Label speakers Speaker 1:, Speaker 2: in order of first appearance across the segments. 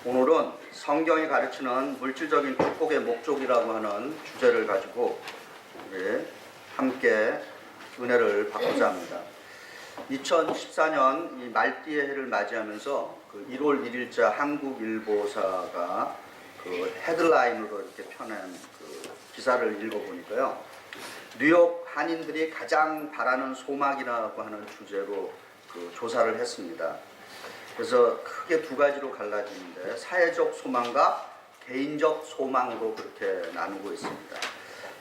Speaker 1: 오늘은 성경이 가르치는 물질적인 축복의 목적이라고 하는 주제를 가지고 우리 함께 은혜를 받고자 합니다. 2014년 이 말띠의 해를 맞이하면서 그 1월 1일자 한국일보사가 그 헤드라인으로 이렇게 펴낸 그 기사를 읽어보니까요. 뉴욕 한인들이 가장 바라는 소망이라고 하는 주제로 그 조사를 했습니다. 그래서 크게 두 가지로 갈라지는데 사회적 소망과 개인적 소망으로 그렇게 나누고 있습니다.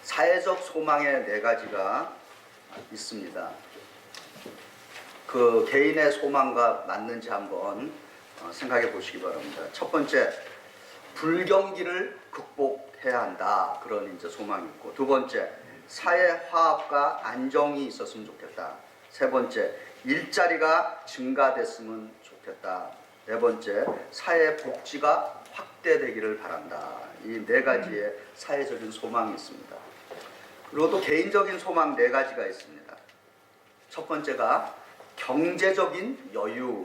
Speaker 1: 사회적 소망의 네 가지가 있습니다. 그 개인의 소망과 맞는지 한번 생각해 보시기 바랍니다. 첫 번째, 불경기를 극복해야 한다. 그런 이제 소망이 있고, 두 번째, 사회 화합과 안정이 있었으면 좋겠다. 세 번째, 일자리가 증가됐으면 좋겠다. 네 번째, 사회 복지가 확대되기를 바란다. 이 네 가지의 사회적인 소망이 있습니다. 그리고 또 개인적인 소망 네 가지가 있습니다. 첫 번째가 경제적인 여유,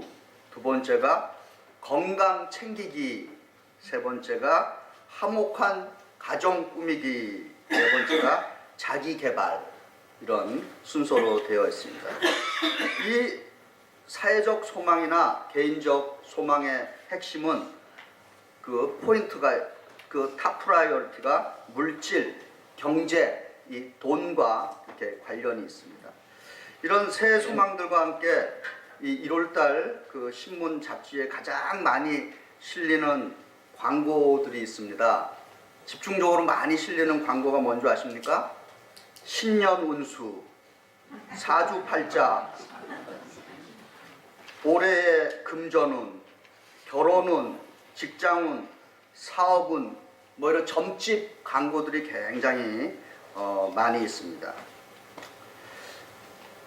Speaker 1: 두 번째가 건강 챙기기, 세 번째가 화목한 가정 꾸미기, 네 번째가 자기 개발, 이런 순서로 되어 있습니다. 이 사회적 소망이나 개인적 소망의 핵심은 그 포인트가 그 탑 프라이어리티가 물질, 경제, 이 돈과 이렇게 관련이 있습니다. 이런 세 소망들과 함께 이 1월달 그 신문 잡지에 가장 많이 실리는 광고들이 있습니다. 집중적으로 많이 실리는 광고가 뭔지 아십니까? 신년 운수, 사주팔자, 올해의 금전운, 결혼운, 직장운, 사업운, 뭐 이런 점집 광고들이 굉장히 많이 있습니다.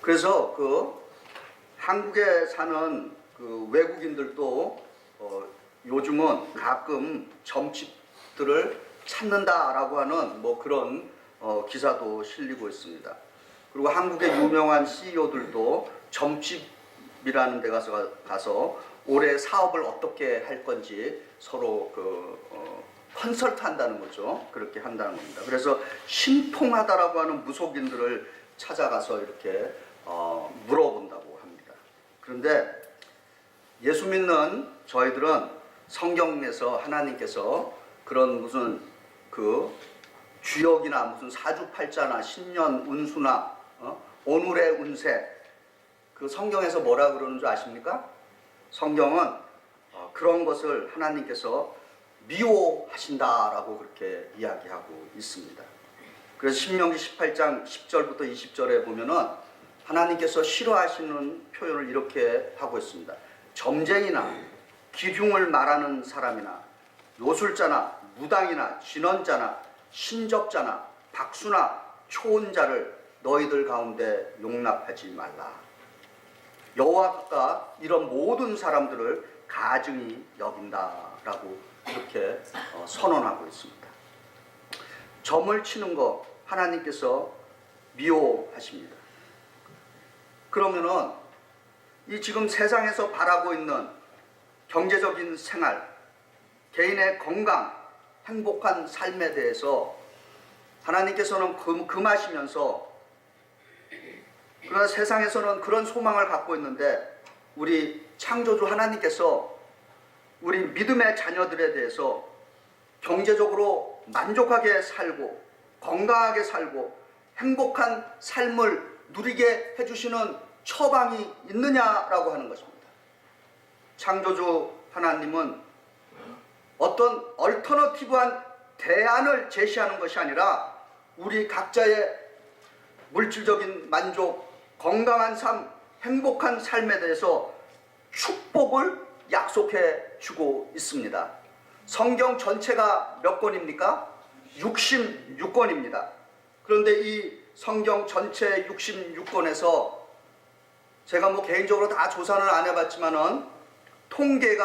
Speaker 1: 그래서 그 한국에 사는 그 외국인들도 요즘은 가끔 점집들을 찾는다라고 하는 뭐 그런 기사도 실리고 있습니다. 그리고 한국의 유명한 CEO들도 점집이라는 데 가서 올해 사업을 어떻게 할 건지 서로 컨설트 한다는 거죠. 그렇게 한다는 겁니다. 그래서 신통하다라고 하는 무속인들을 찾아가서 이렇게 물어본다고 합니다. 그런데 예수 믿는 저희들은 성경에서 하나님께서 그런 무슨 그 주역이나 무슨 사주팔자나 신년 운수나 오늘의 운세, 그 성경에서 뭐라 그러는 줄 아십니까? 성경은 그런 것을 하나님께서 미워하신다라고 그렇게 이야기하고 있습니다. 그래서 신명기 18장 10절부터 20절에 보면은 하나님께서 싫어하시는 표현을 이렇게 하고 있습니다. 점쟁이나 기흉을 말하는 사람이나 요술자나 무당이나 진언자나 신적자나 박수나 초혼자를 너희들 가운데 용납하지 말라. 여호와가 이런 모든 사람들을 가증히 여긴다라고 이렇게 선언하고 있습니다. 점을 치는 거 하나님께서 미워하십니다. 그러면은 이 지금 세상에서 바라고 있는 경제적인 생활, 개인의 건강, 행복한 삶에 대해서 하나님께서는 금하시면서, 그러나 세상에서는 그런 소망을 갖고 있는데 우리 창조주 하나님께서 우리 믿음의 자녀들에 대해서 경제적으로 만족하게 살고 건강하게 살고 행복한 삶을 누리게 해주시는 처방이 있느냐라고 하는 것입니다. 창조주 하나님은 어떤 얼터너티브한 대안을 제시하는 것이 아니라 우리 각자의 물질적인 만족, 건강한 삶, 행복한 삶에 대해서 축복을 약속해 주고 있습니다. 성경 전체가 몇 권입니까? 66권입니다. 그런데 이 성경 전체 66권에서 제가 뭐 개인적으로 다 조사는 안 해봤지만은 통계에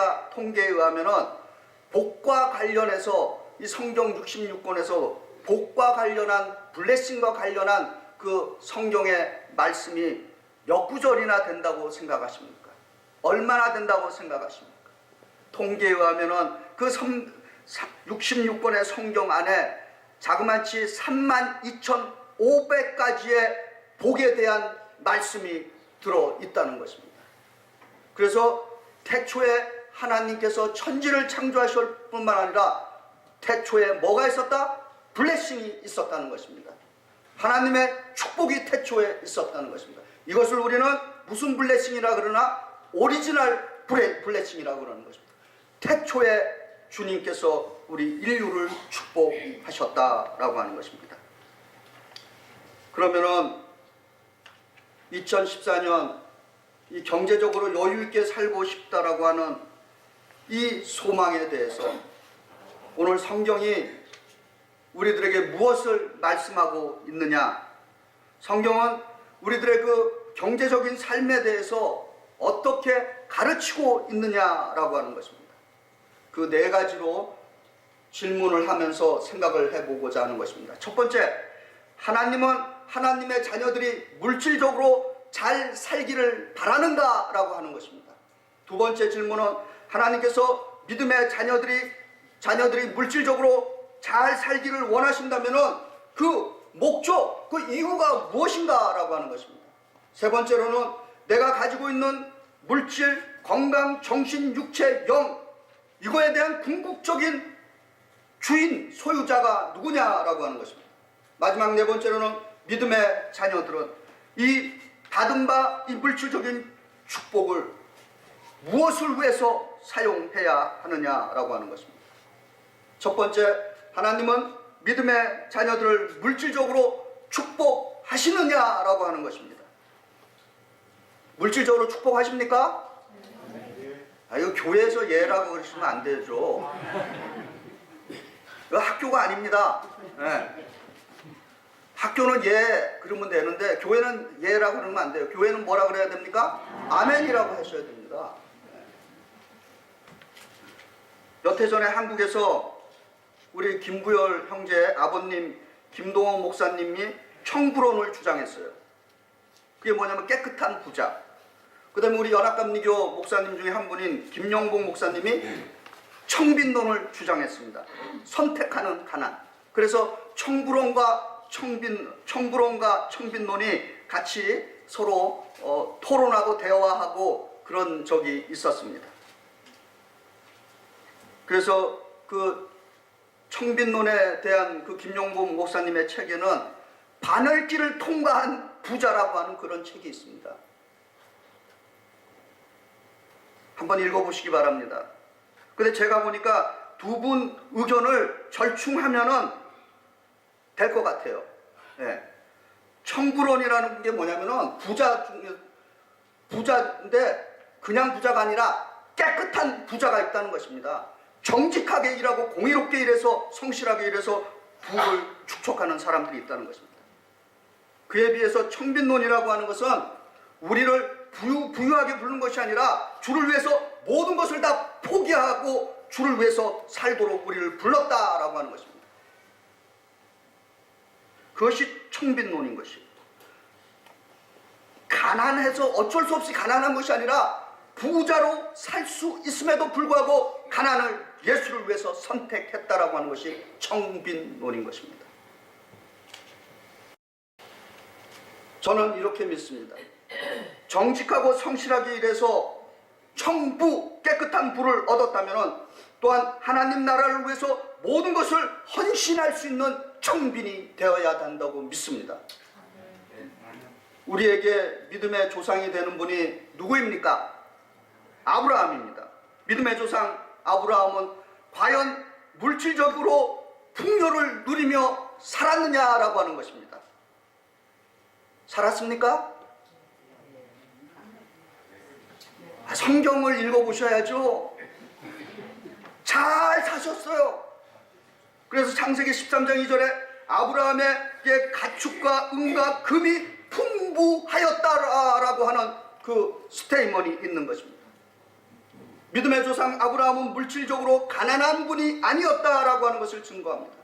Speaker 1: 의하면은 복과 관련해서 이 성경 66권에서 복과 관련한 블레싱과 관련한 그 성경의 말씀이 몇 구절이나 된다고 생각하십니까? 얼마나 된다고 생각하십니까? 통계에 의하면은 그 66권의 성경 안에 자그마치 32,500가지의 복에 대한 말씀이 들어있다는 것입니다. 그래서 태초에 하나님께서 천지를 창조하실 뿐만 아니라 태초에 뭐가 있었다? 블레싱이 있었다는 것입니다. 하나님의 축복이 태초에 있었다는 것입니다. 이것을 우리는 무슨 블레싱이라 그러나 오리지널 블레싱이라고 그러는 것입니다. 태초에 주님께서 우리 인류를 축복하셨다라고 하는 것입니다. 그러면은 2014년 이 경제적으로 여유 있게 살고 싶다라고 하는 이 소망에 대해서 오늘 성경이 우리들에게 무엇을 말씀하고 있느냐? 성경은 우리들의 그 경제적인 삶에 대해서 어떻게 가르치고 있느냐라고 하는 것입니다. 그 네 가지로 질문을 하면서 생각을 해보고자 하는 것입니다. 첫 번째, 하나님은 하나님의 자녀들이 물질적으로 잘 살기를 바라는가라고 하는 것입니다. 두 번째 질문은 하나님께서 믿음의 자녀들이 물질적으로 잘 살기를 원하신다면 그 목적, 그 이유가 무엇인가라고 하는 것입니다. 세 번째로는 내가 가지고 있는 물질, 건강, 정신, 육체, 영, 이거에 대한 궁극적인 주인, 소유자가 누구냐라고 하는 것입니다. 마지막 네 번째로는 믿음의 자녀들은 이 받은 바 이 물질적인 축복을 무엇을 위해서 사용해야 하느냐라고 하는 것입니다. 첫 번째, 하나님은 믿음의 자녀들을 물질적으로 축복하시느냐라고 하는 것입니다. 물질적으로 축복하십니까? 이거 교회에서 예라고 그러시면 안 되죠. 이거 학교가 아닙니다. 네. 학교는 예 그러면 되는데 교회는 예라고 그러면 안 돼요. 교회는 뭐라 그래야 됩니까? 아멘이라고 하셔야 됩니다. 네. 몇 해 전에 한국에서 우리 김부열 형제 아버님 김동원 목사님이 청불원을 주장했어요. 그게 뭐냐면 깨끗한 부자. 그 다음에 우리 연합감리교 목사님 중에 한 분인 김영봉 목사님이 청빈론을 주장했습니다. 선택하는 가난. 그래서 청불원과 청빈론이 같이 서로 토론하고 대화하고 그런 적이 있었습니다. 그래서 그 청빈론에 대한 그 김용봉 목사님의 책에는 바늘길을 통과한 부자라고 하는 그런 책이 있습니다. 한번 읽어보시기 바랍니다. 근데 제가 보니까 두 분 의견을 절충하면은 될 것 같아요. 네. 청불원이라는 게 뭐냐면은 부자인데 그냥 부자가 아니라 깨끗한 부자가 있다는 것입니다. 정직하게 일하고 공의롭게 일해서 성실하게 일해서 부를 축적하는 사람들이 있다는 것입니다. 그에 비해서 청빈론이라고 하는 것은 우리를 부유하게 부르는 것이 아니라 주를 위해서 모든 것을 다 포기하고 주를 위해서 살도록 우리를 불렀다라고 하는 것입니다. 그것이 청빈론인 것이고, 가난해서 어쩔 수 없이 가난한 것이 아니라 부자로 살 수 있음에도 불구하고 가난을 예수를 위해서 선택했다라고 하는 것이 청빈론인 것입니다. 저는 이렇게 믿습니다. 정직하고 성실하게 일해서 청부, 깨끗한 부를 얻었다면 또한 하나님 나라를 위해서 모든 것을 헌신할 수 있는 청빈이 되어야 한다고 믿습니다. 우리에게 믿음의 조상이 되는 분이 누구입니까? 아브라함입니다. 믿음의 조상 아브라함은 과연 물질적으로 풍요를 누리며 살았느냐라고 하는 것입니다. 살았습니까? 성경을 읽어보셔야죠. 잘 사셨어요. 그래서 창세기 13장 2절에 아브라함에게 가축과 은과 금이 풍부하였다라고 하는 그 스테이먼이 있는 것입니다. 믿음의 조상 아브라함은 물질적으로 가난한 분이 아니었다라고 하는 것을 증거합니다.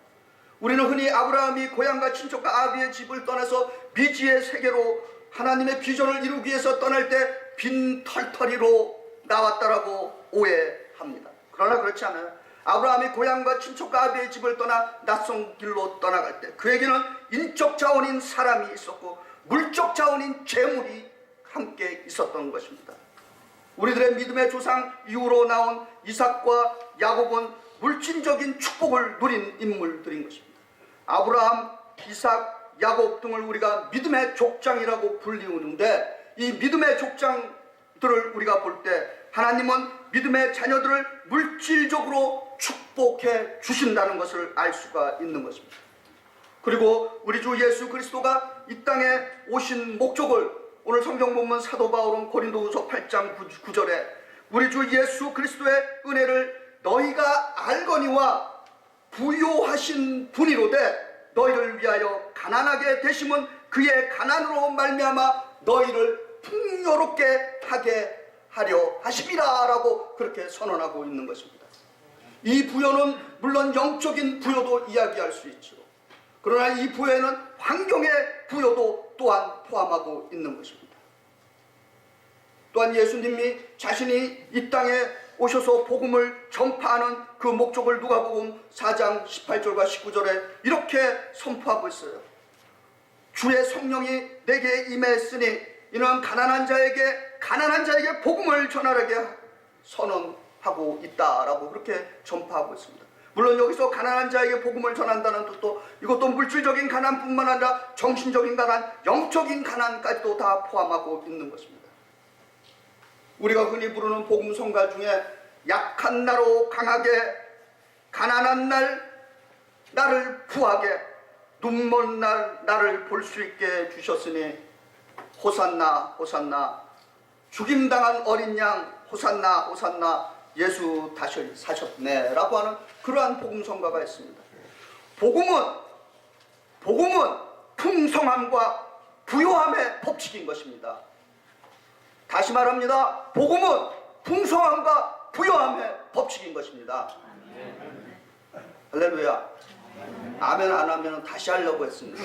Speaker 1: 우리는 흔히 아브라함이 고향과 친척과 아비의 집을 떠나서 미지의 세계로 하나님의 비전을 이루기 위해서 떠날 때 빈 털터리로 나왔다라고 오해합니다. 그러나 그렇지 않아요. 아브라함이 고향과 친척과 아비의 집을 떠나 낯선 길로 떠나갈 때 그에게는 인적 자원인 사람이 있었고 물적 자원인 재물이 함께 있었던 것입니다. 우리들의 믿음의 조상 이후로 나온 이삭과 야곱은 물질적인 축복을 누린 인물들인 것입니다. 아브라함, 이삭, 야곱 등을 우리가 믿음의 족장이라고 불리우는데, 이 믿음의 족장들을 우리가 볼 때 하나님은 믿음의 자녀들을 물질적으로 축복해 주신다는 것을 알 수가 있는 것입니다. 그리고 우리 주 예수 그리스도가 이 땅에 오신 목적을 오늘 성경 본문 사도 바울은 고린도후서 8장 9절에 우리 주 예수 그리스도의 은혜를 너희가 알거니와 부요하신 분이로되 너희를 위하여 가난하게 되심은 그의 가난으로 말미암아 너희를 풍요롭게 하게 하려 하심이라 라고 그렇게 선언하고 있는 것입니다. 이 부요는 물론 영적인 부요도 이야기할 수 있죠. 그러나 이 부요에는 환경의 부요도 또한 포함하고 있는 것입니다. 또한 예수님이 자신이 이 땅에 오셔서 복음을 전파하는 그 목적을 누가복음 4장 18절과 19절에 이렇게 선포하고 있어요. 주의 성령이 내게 임했으니 이는 가난한 자에게 복음을 전하게 선언하고 있다라고 그렇게 전파하고 있습니다. 물론 여기서 가난한 자에게 복음을 전한다는 뜻도 이것도 물질적인 가난뿐만 아니라 정신적인 가난, 영적인 가난까지도 다 포함하고 있는 것입니다. 우리가 흔히 부르는 복음 성가 중에 약한 나로 강하게, 가난한 날 나를 구하게, 눈먼 날 나를 볼 수 있게 주셨으니 호산나 호산나, 죽임당한 어린 양 호산나 호산나, 예수 다시 사셨네 라고 하는 그러한 복음 성가가 있습니다. 복음은 풍성함과 부요함의 법칙인 것입니다. 다시 말합니다. 복음은 풍성함과 부요함의 법칙인 것입니다. 할렐루야. 아멘 안 하면 다시 하려고 했습니다.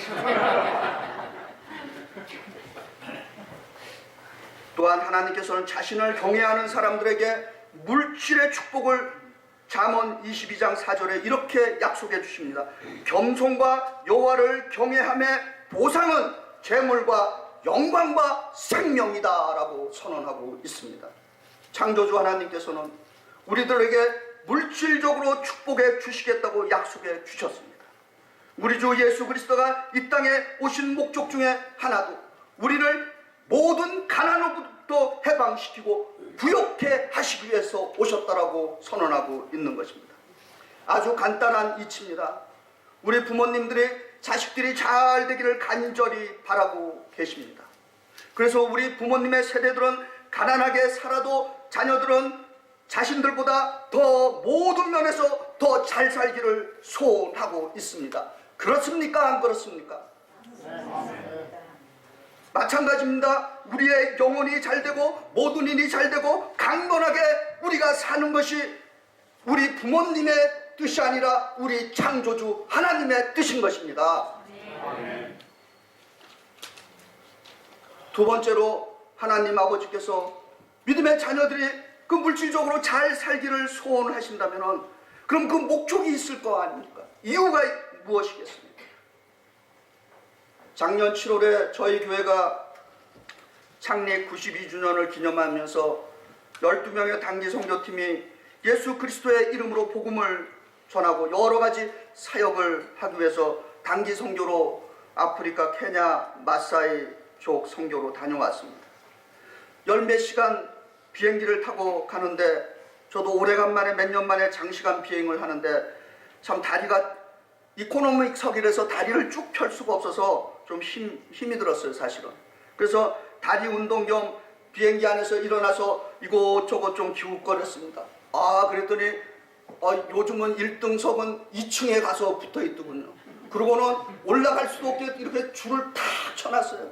Speaker 1: 또한 하나님께서는 자신을 경외하는 사람들에게 물질의 축복을 잠언 22장 4절에 이렇게 약속해 주십니다. 겸손과 여호와를 경외함의 보상은 재물과 영광과 생명이다 라고 선언하고 있습니다. 창조주 하나님께서는 우리들에게 물질적으로 축복해 주시겠다고 약속해 주셨습니다. 우리 주 예수 그리스도가 이 땅에 오신 목적 중에 하나도 우리를 모든 가난으로부터 해방시키고 부욕해 하시기 위해서 오셨다라고 선언하고 있는 것입니다. 아주 간단한 이치입니다. 우리 부모님들이 자식들이 잘 되기를 간절히 바라고 계십니다. 그래서 우리 부모님의 세대들은 가난하게 살아도 자녀들은 자신들보다 더 모든 면에서 더 잘 살기를 소원하고 있습니다. 그렇습니까? 안 그렇습니까? 마찬가지입니다. 우리의 영혼이 잘되고 모든 일이 잘되고 강건하게 우리가 사는 것이 우리 부모님의 뜻이 아니라 우리 창조주 하나님의 뜻인 것입니다. 두 번째로 하나님 아버지께서 믿음의 자녀들이 그 물질적으로 잘 살기를 소원하신다면 그럼 그 목적이 있을 거 아닙니까? 이유가 무엇이겠습니까? 작년 7월에 저희 교회가 창립 92주년을 기념하면서 12명의 단기 선교팀이 예수 그리스도의 이름으로 복음을 전하고 여러 가지 사역을 하기 위해서 단기 선교로 아프리카, 케냐, 마사이족 선교로 다녀왔습니다. 열몇 시간 비행기를 타고 가는데 저도 오래간만에 몇 년 만에 장시간 비행을 하는데 참 다리가 이코노믹석이라서 다리를 쭉 펼 수가 없어서 좀 힘이 들었어요, 사실은. 그래서 다리 운동 겸 비행기 안에서 일어나서 이곳저곳 좀 기웃거렸습니다. 그랬더니 요즘은 1등석은 2층에 가서 붙어 있더군요. 그러고는 올라갈 수도 없게 이렇게 줄을 탁 쳐놨어요.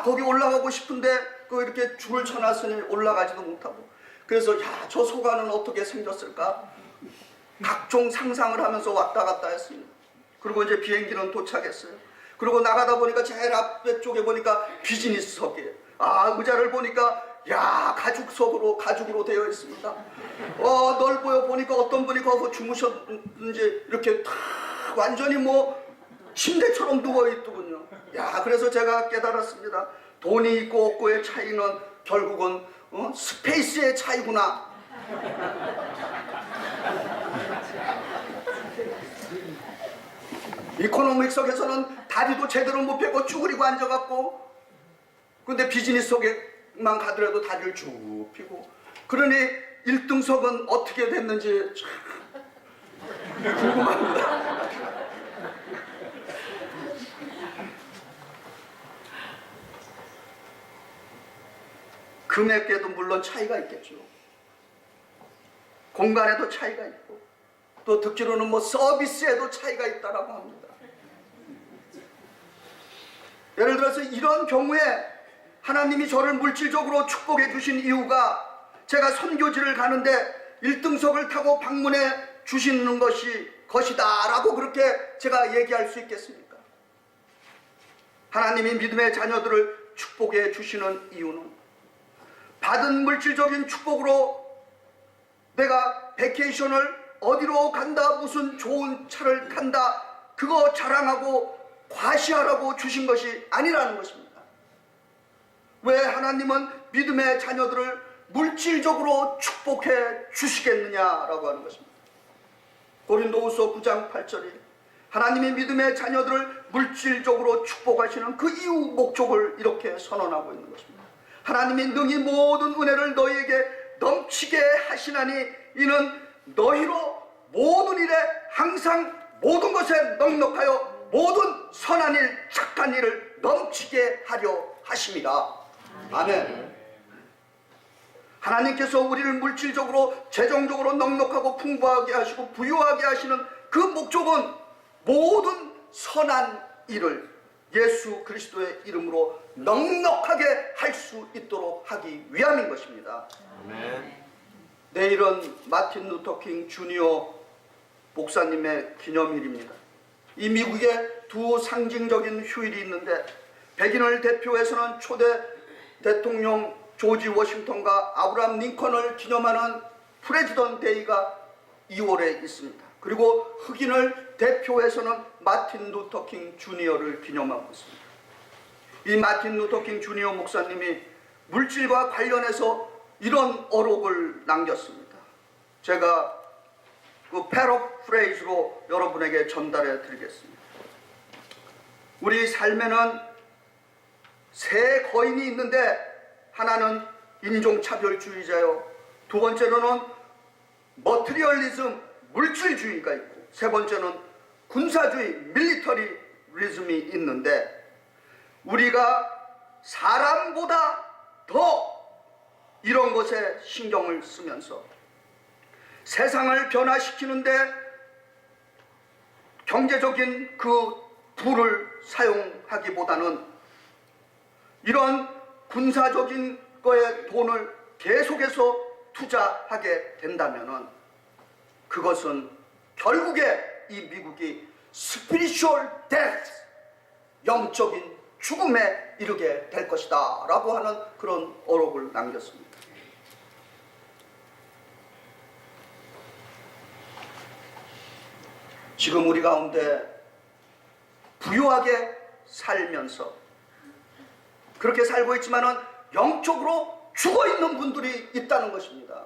Speaker 1: 거기 올라가고 싶은데 이렇게 줄을 쳐놨으니 올라가지도 못하고. 그래서 저 소관은 어떻게 생겼을까? 각종 상상을 하면서 왔다 갔다 했습니다. 그리고 이제 비행기는 도착했어요. 그리고 나가다 보니까 제일 앞에 쪽에 보니까 비즈니스석이에요. 의자를 보니까 야, 가죽으로 되어 있습니다. 넓어요. 보니까 어떤 분이 거기서 주무셨는지 이렇게 탁 완전히 뭐 침대처럼 누워있더군요. 야, 그래서 제가 깨달았습니다. 돈이 있고 없고의 차이는 결국은 스페이스의 차이구나. 이코노믹석에서는 다리도 제대로 못 펴고 쭈그리고 앉아갖고, 근데 비즈니스 속에만 가더라도 다리를 쭉 펴고, 그러니 1등석은 어떻게 됐는지 참 궁금합니다. 금액에도 물론 차이가 있겠죠. 공간에도 차이가 있고, 또 듣기로는 뭐 서비스에도 차이가 있다라고 합니다. 예를 들어서 이런 경우에 하나님이 저를 물질적으로 축복해 주신 이유가, 제가 선교지를 가는데 1등석을 타고 방문해 주시는 것이다 라고 그렇게 제가 얘기할 수 있겠습니까? 하나님이 믿음의 자녀들을 축복해 주시는 이유는 받은 물질적인 축복으로 내가 베케이션을 어디로 간다, 무슨 좋은 차를 탄다, 그거 자랑하고 과시하라고 주신 것이 아니라는 것입니다. 왜 하나님은 믿음의 자녀들을 물질적으로 축복해 주시겠느냐라고 하는 것입니다. 고린도후서 9장 8절이 하나님이 믿음의 자녀들을 물질적으로 축복하시는 그 이유 목적을 이렇게 선언하고 있는 것입니다. 하나님이 능히 모든 은혜를 너희에게 넘치게 하시나니 이는 너희로 모든 일에 항상 모든 것에 넉넉하여 모든 선한 일 착한 일을 넘치게 하려 하심이라. 아멘. 하나님께서 우리를 물질적으로 재정적으로 넉넉하고 풍부하게 하시고 부유하게 하시는 그 목적은 모든 선한 일을 예수 그리스도의 이름으로 넉넉하게 할 수 있도록 하기 위함인 것입니다. 아멘. 내일은 마틴 루터킹 주니어 목사님의 기념일입니다. 이 미국에 두 상징적인 휴일이 있는데, 백인을 대표해서는 초대 대통령 조지 워싱턴과 아브라함 링컨을 기념하는 프레지던트 데이가 2월에 있습니다. 그리고 흑인을 대표해서는 마틴 루터킹 주니어를 기념하고 있습니다. 이 마틴 루터킹 주니어 목사님이 물질과 관련해서 이런 어록을 남겼습니다. 제가 그 패러프레이즈로 여러분에게 전달해 드리겠습니다. 우리 삶에는 세 거인이 있는데, 하나는 인종차별주의자요, 두 번째로는 머티리얼리즘, 물질주의가 있고, 세 번째는 군사주의, 밀리터리리즘이 있는데, 우리가 사람보다 더 이런 것에 신경을 쓰면서 세상을 변화시키는데 경제적인 그 부를 사용하기보다는 이런 군사적인 거에 돈을 계속해서 투자하게 된다면은 그것은 결국에 이 미국이 spiritual death, 영적인 죽음에 이르게 될 것이다 라고 하는 그런 어록을 남겼습니다. 지금 우리 가운데 부유하게 살면서 그렇게 살고 있지만은 영적으로 죽어있는 분들이 있다는 것입니다.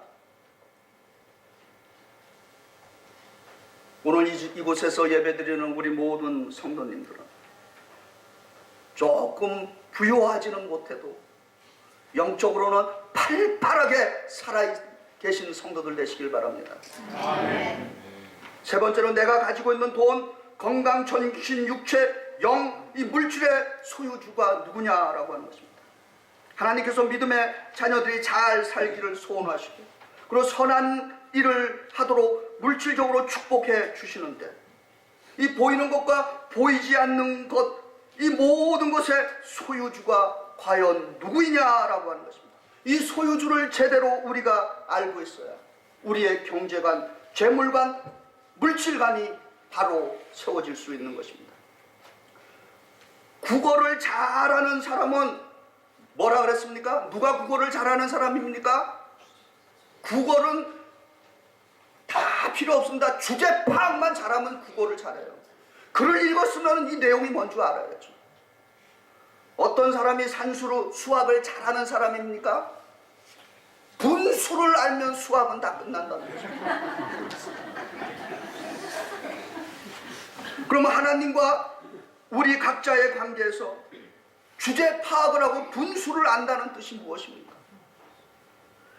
Speaker 1: 오늘 이곳에서 예배드리는 우리 모든 성도님들은 조금 부유하지는 못해도 영적으로는 팔팔하게 살아계신 성도들 되시길 바랍니다. 아멘. 세 번째로 내가 가지고 있는 돈, 건강, 전신, 육체, 영, 이 물질의 소유주가 누구냐라고 하는 것입니다. 하나님께서 믿음의 자녀들이 잘 살기를 소원하시고, 그리고 선한 일을 하도록 물질적으로 축복해 주시는데, 이 보이는 것과 보이지 않는 것, 이 모든 것의 소유주가 과연 누구이냐라고 하는 것입니다. 이 소유주를 제대로 우리가 알고 있어야 우리의 경제관, 재물관, 물질관이 바로 세워질 수 있는 것입니다. 국어를 잘하는 사람은 뭐라 그랬습니까? 누가 국어를 잘하는 사람입니까? 국어는 다 필요 없습니다. 주제 파악만 잘하면 국어를 잘해요. 글을 읽었으면 이 내용이 뭔 줄 알아야죠. 어떤 사람이 산수로 수학을 잘하는 사람입니까? 분수를 알면 수학은 다 끝난다는 거죠. 그러면 하나님과 우리 각자의 관계에서 주제 파악을 하고 분수를 안다는 뜻이 무엇입니까?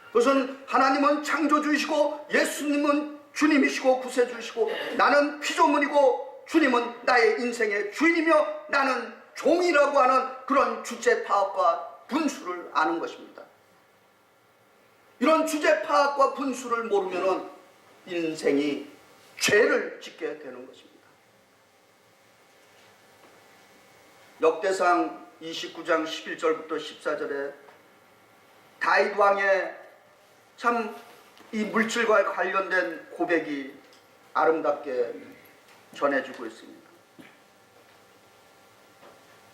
Speaker 1: 그것은 하나님은 창조주이시고 예수님은 주님이시고 구세주이시고 나는 피조물이고 주님은 나의 인생의 주인이며 나는 종이라고 하는 그런 주제 파악과 분수를 아는 것입니다. 이런 주제 파악과 분수를 모르면 인생이 죄를 짓게 되는 것입니다. 역대상 29장 11절부터 14절에 다윗 왕의 참 이 물질과 관련된 고백이 아름답게 전해주고 있습니다.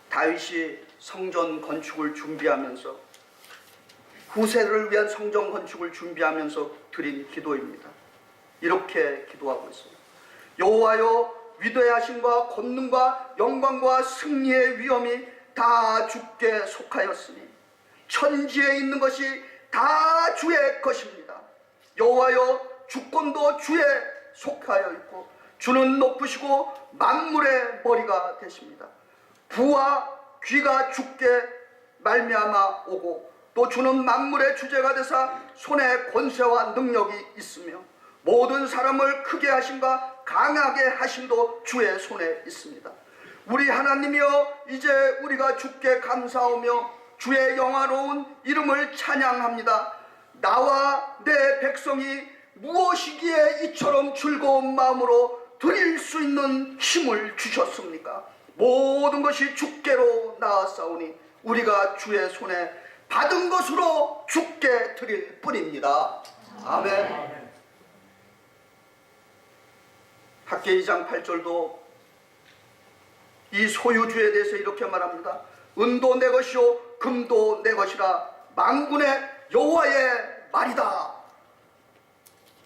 Speaker 1: 다윗이 성전 건축을 준비하면서 후세를 위한 성전 건축을 준비하면서 드린 기도입니다. 이렇게 기도하고 있어요. 여호와여, 위대하심과 권능과 영광과 승리의 위엄이 다 주께 속하였으니 천지에 있는 것이 다 주의 것입니다. 여호와여, 주권도 주에 속하여 있고 주는 높으시고 만물의 머리가 되십니다. 부와 귀가 주께 말미암아 오고 또 주는 만물의 주제가 되사 손에 권세와 능력이 있으며 모든 사람을 크게 하심과 강하게 하심도 주의 손에 있습니다. 우리 하나님이여, 이제 우리가 주께 감사하며 주의 영화로운 이름을 찬양합니다. 나와 내 백성이 무엇이기에 이처럼 즐거운 마음으로 드릴 수 있는 힘을 주셨습니까? 모든 것이 주께로 나아싸우니 우리가 주의 손에 받은 것으로 주께 드릴 뿐입니다. 아멘. 학계 2장 8절도 이 소유주에 대해서 이렇게 말합니다. 은도 내 것이요 금도 내 것이라 만군의 여호와의 말이다.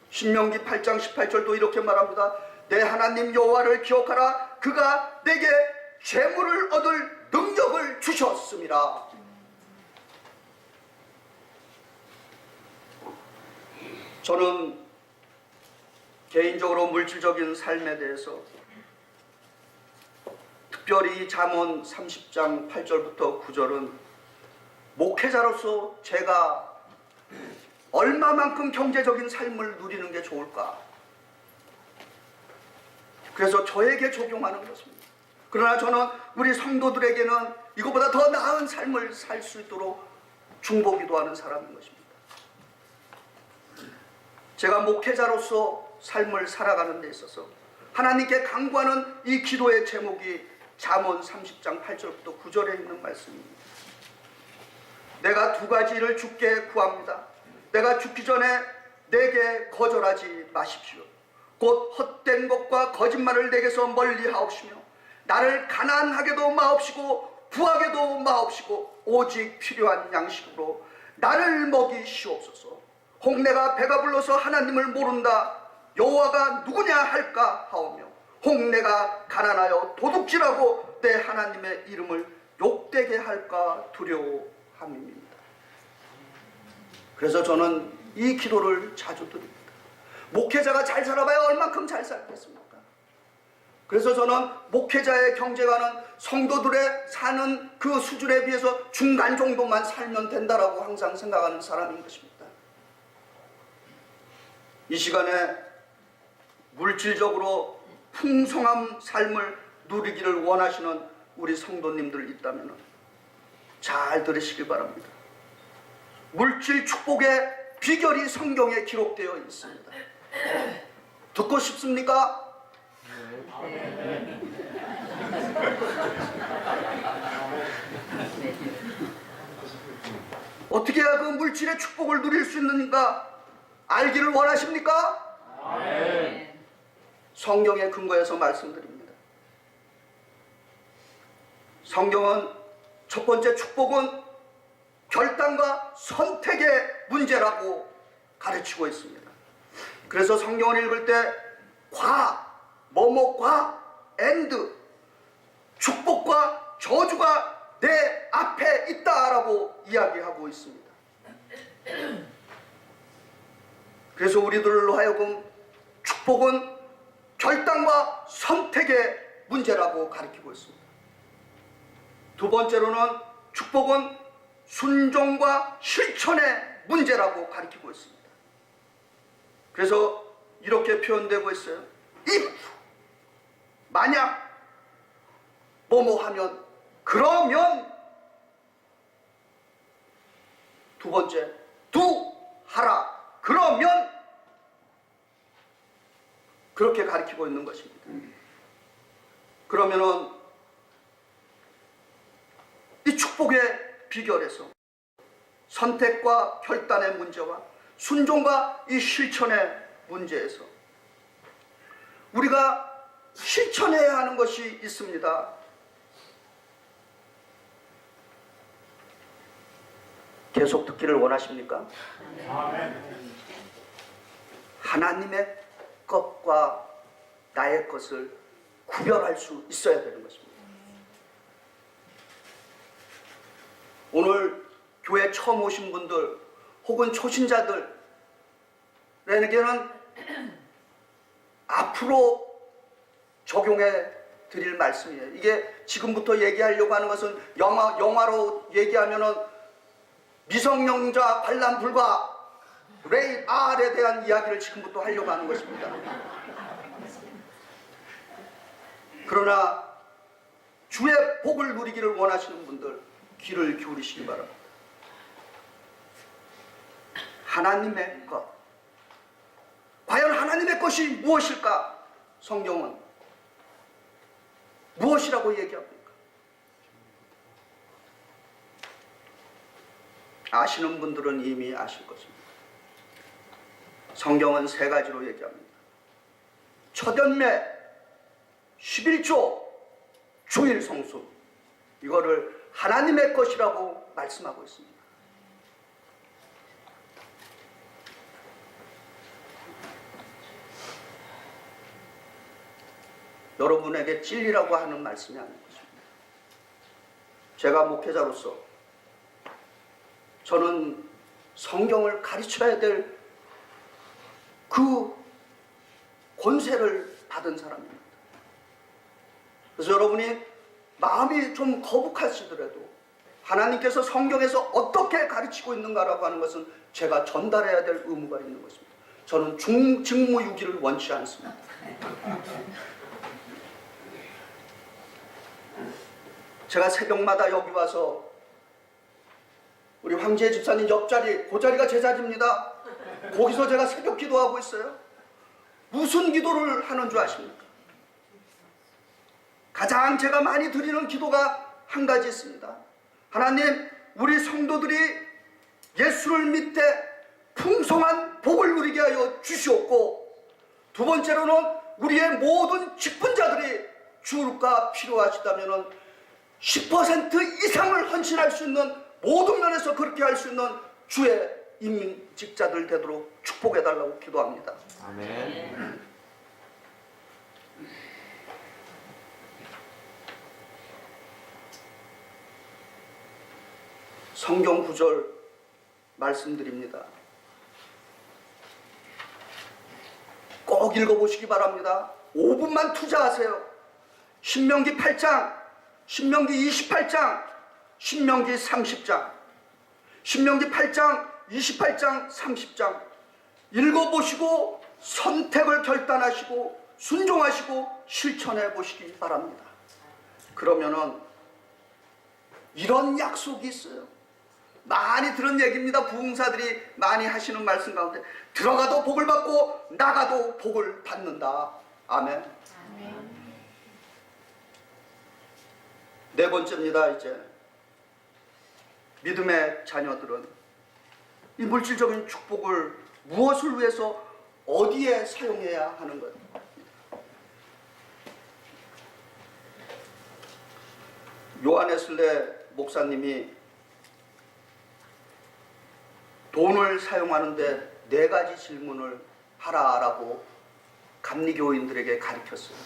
Speaker 1: 신명기 8장 18절도 이렇게 말합니다. 내 하나님 여호와를 기억하라. 그가 내게 재물을 얻을 능력을 주셨습니다. 저는 개인적으로 물질적인 삶에 대해서 특별히 잠언 30장 8절부터 9절은 목회자로서 제가 얼마만큼 경제적인 삶을 누리는 게 좋을까? 그래서 저에게 적용하는 것입니다. 그러나 저는 우리 성도들에게는 이거보다 더 나은 삶을 살 수 있도록 중보기도하는 사람인 것입니다. 제가 목회자로서 삶을 살아가는 데 있어서 하나님께 간구하는 이 기도의 제목이 잠언 30장 8절부터 9절에 있는 말씀입니다. 내가 두 가지를 주께 구합니다. 내가 죽기 전에 내게 거절하지 마십시오. 곧 헛된 것과 거짓말을 내게서 멀리 하옵시며 나를 가난하게도 마옵시고 부하게도 마옵시고 오직 필요한 양식으로 나를 먹이시옵소서. 혹 내가 배가 불러서 하나님을 모른다 여호와가 누구냐 할까 하오며 혹 내가 가난하여 도둑질하고 내 하나님의 이름을 욕되게 할까 두려워함입니다. 그래서 저는 이 기도를 자주 드립니다. 목회자가 잘 살아봐야 얼만큼 잘 살겠습니까? 그래서 저는 목회자의 경제관은 성도들의 사는 그 수준에 비해서 중간 정도만 살면 된다라고 항상 생각하는 사람인 것입니다. 이 시간에 물질적으로 풍성한 삶을 누리기를 원하시는 우리 성도님들 있다면 잘 들으시기 바랍니다. 물질 축복의 비결이 성경에 기록되어 있습니다. 듣고 싶습니까? 어떻게 해야 그 물질의 축복을 누릴 수 있는가 알기를 원하십니까? 성경에 근거해서 말씀드립니다. 성경은 첫 번째 축복은 결단과 선택의 문제라고 가르치고 있습니다. 그래서 성경을 읽을 때 뭐뭐과 and 축복과 저주가 내 앞에 있다라고 이야기하고 있습니다. 그래서 우리들로 하여금 축복은 결단과 선택의 문제라고 가르치고 있습니다. 두 번째로는 축복은 순종과 실천의 문제라고 가르치고 있습니다. 그래서 이렇게 표현되고 있어요. if 만약 뭐뭐 하면 그러면, 두 번째 do 하라 그러면, 그렇게 가르치고 있는 것입니다. 그러면은 이 축복의 비결에서 선택과 결단의 문제와 순종과 이 실천의 문제에서 우리가 실천해야 하는 것이 있습니다. 계속 듣기를 원하십니까? 하나님의 것과 나의 것을 구별할 수 있어야 되는 것입니다. 오늘 교회 처음 오신 분들 혹은 초신자들에게는 앞으로 적용해 드릴 말씀이에요. 이게 지금부터 얘기하려고 하는 것은 영화로 얘기하면은 미성년자 관람 불가 레이 R에 대한 이야기를 지금부터 하려고 하는 것입니다. 그러나 주의 복을 누리기를 원하시는 분들 귀를 기울이시기 바랍니다. 하나님의 것, 과연 하나님의 것이 무엇일까? 성경은 무엇이라고 얘기합니까? 아시는 분들은 이미 아실 것입니다. 성경은 세 가지로 얘기합니다. 첫연매, 11조, 주일 성수, 이거를 하나님의 것이라고 말씀하고 있습니다. 여러분에게 진리라고 하는 말씀이 아닌 것입니다. 제가 목회자로서 저는 성경을 가르쳐야 될 그 권세를 받은 사람입니다. 그래서 여러분이 마음이 좀 거북하시더라도 하나님께서 성경에서 어떻게 가르치고 있는가라고 하는 것은 제가 전달해야 될 의무가 있는 것입니다. 저는 직무유기를 원치 않습니다. 제가 새벽마다 여기 와서 우리 황지혜 집사님 옆자리, 그 자리가 제 자리입니다. 거기서 제가 새벽 기도하고 있어요. 무슨 기도를 하는 줄 아십니까? 가장 제가 많이 드리는 기도가 한 가지 있습니다. 하나님, 우리 성도들이 예수를 믿되 풍성한 복을 누리게 하여 주시옵고, 두 번째로는 우리의 모든 직분자들이 주가 필요하시다면 10% 이상을 헌신할 수 있는, 모든 면에서 그렇게 할 수 있는 주의 임직자들 되도록 축복해달라고 기도합니다.
Speaker 2: 아멘.
Speaker 1: 성경 구절 말씀드립니다. 꼭 읽어보시기 바랍니다. 5분만 투자하세요. 신명기 8장, 신명기 28장, 신명기 30장, 신명기 8장, 28장, 30장 읽어보시고 선택을 결단하시고 순종하시고 실천해 보시기 바랍니다. 그러면은 이런 약속이 있어요. 많이 들은 얘기입니다. 부흥사들이 많이 하시는 말씀 가운데 들어가도 복을 받고 나가도 복을 받는다. 아멘.
Speaker 3: 아멘.
Speaker 1: 네 번째입니다. 이제 믿음의 자녀들은 이 물질적인 축복을 무엇을 위해서 어디에 사용해야 하는 거예요? 요한 웨슬레 목사님이 돈을 사용하는데 4가지 질문을 하라라고 감리교인들에게 가르쳤어요.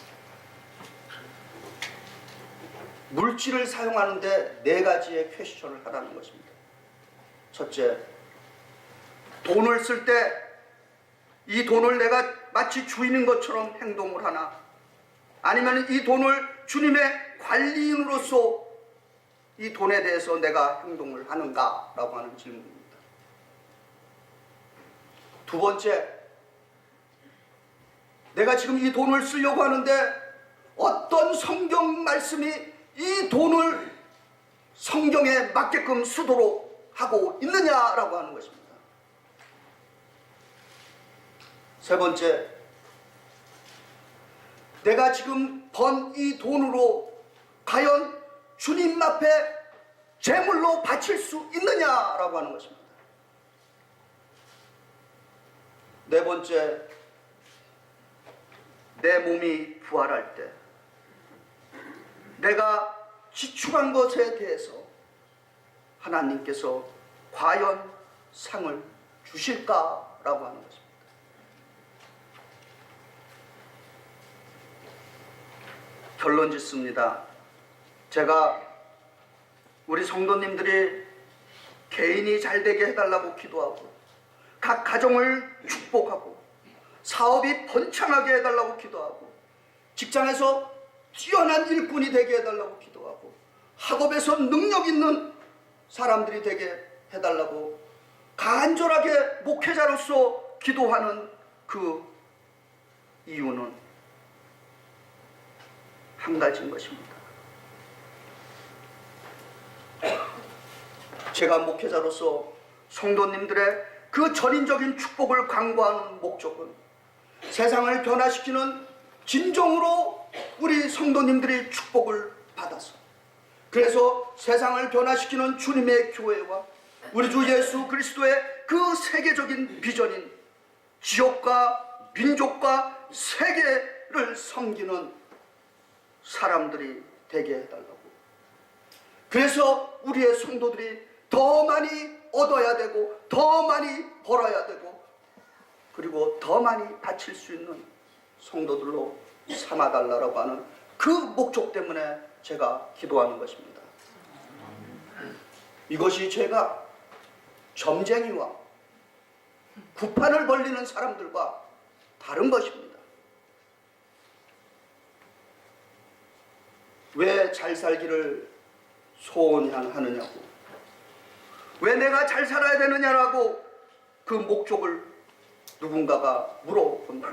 Speaker 1: 물질을 사용하는데 4가지의 퀘스천을 하라는 것입니다. 첫째, 돈을 쓸 때 이 돈을 내가 마치 주인인 것처럼 행동을 하나, 아니면 이 돈을 주님의 관리인으로서 이 돈에 대해서 내가 행동을 하는가 라고 하는 질문입니다. 두 번째, 내가 지금 이 돈을 쓰려고 하는데 어떤 성경 말씀이 이 돈을 성경에 맞게끔 쓰도록 하고 있느냐라고 하는 것입니다. 세 번째, 내가 지금 번 이 돈으로 과연 주님 앞에 제물로 바칠 수 있느냐라고 하는 것입니다. 네 번째, 내 몸이 부활할 때 내가 지출한 것에 대해서 하나님께서 과연 상을 주실까라고 하는 것입니다. 결론 짓습니다. 제가 우리 성도님들이 개인이 잘되게 해달라고 기도하고, 각 가정을 축복하고, 사업이 번창하게 해달라고 기도하고, 직장에서 뛰어난 일꾼이 되게 해달라고 기도하고, 학업에서 능력 있는 사람들이 되게 해달라고 간절하게 목회자로서 기도하는 그 이유는 한 가지인 것입니다. 제가 목회자로서 성도님들의 그 전인적인 축복을 강구하는 목적은 세상을 변화시키는 진정으로 우리 성도님들이 축복을 받아서, 그래서 세상을 변화시키는 주님의 교회와 우리 주 예수 그리스도의 그 세계적인 비전인 지역과 민족과 세계를 섬기는 사람들이 되게 해달라고, 그래서 우리의 성도들이 더 많이 얻어야 되고 더 많이 벌어야 되고 그리고 더 많이 바칠 수 있는 성도들로 삼아달라고 하는 그 목적 때문에 제가 기도하는 것입니다. 이것이 제가 점쟁이와 구판을 벌리는 사람들과 다른 것입니다. 왜 잘 살기를 소원하느냐고, 왜 내가 잘 살아야 되느냐라고 그 목적을 누군가가 물어본다.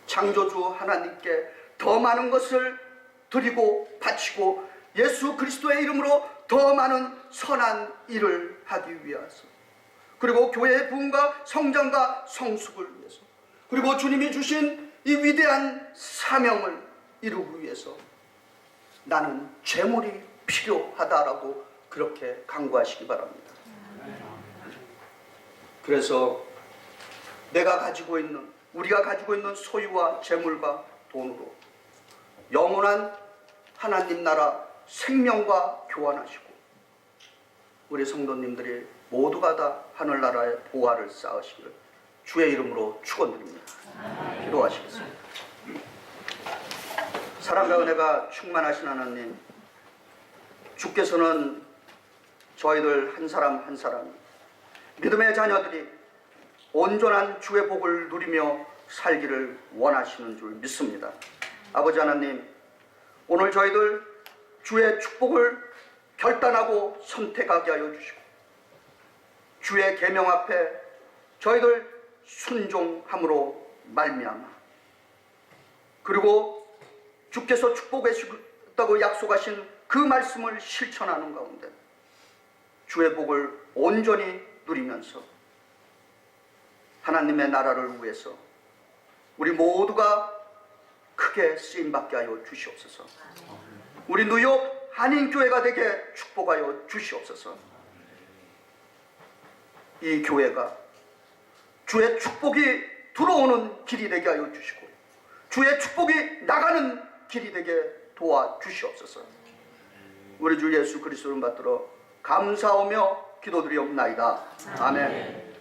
Speaker 1: 창조주 하나님께 더 많은 것을 드리고 바치고 예수 그리스도의 이름으로 더 많은 선한 일을 하기 위해서, 그리고 교회의 부흥과 성장과 성숙을 위해서, 그리고 주님이 주신 이 위대한 사명을 이루기 위해서 나는 재물이 필요하다라고 그렇게 강구하시기 바랍니다. 그래서 내가 가지고 있는, 우리가 가지고 있는 소유와 재물과 돈으로 영원한 하나님 나라 생명과 교환하시고 우리 성도님들이 모두가 다 하늘나라의 보화를 쌓으시기를 주의 이름으로 축원드립니다. 기도하시겠습니다. 사랑과 은혜가 충만하신 하나님, 주께서는 저희들 한 사람 한 사람이 믿음의 자녀들이 온전한 주의 복을 누리며 살기를 원하시는 줄 믿습니다. 아버지 하나님, 오늘 저희들 주의 축복을 결단하고 선택하게 하여 주시고 주의 계명 앞에 저희들 순종함으로 말미암아, 그리고 주께서 축복해 주셨다고 약속하신 그 말씀을 실천하는 가운데 주의 복을 온전히 누리면서 하나님의 나라를 위해서 우리 모두가 크게 쓰임받게 하여 주시옵소서. 우리 뉴욕 한인교회가 되게 축복하여 주시옵소서. 이 교회가 주의 축복이 들어오는 길이 되게 하여 주시고 주의 축복이 나가는 길이 되게 도와주시옵소서. 우리 주 예수 그리스도를 받들어 감사하며 기도드리옵나이다. 아멘.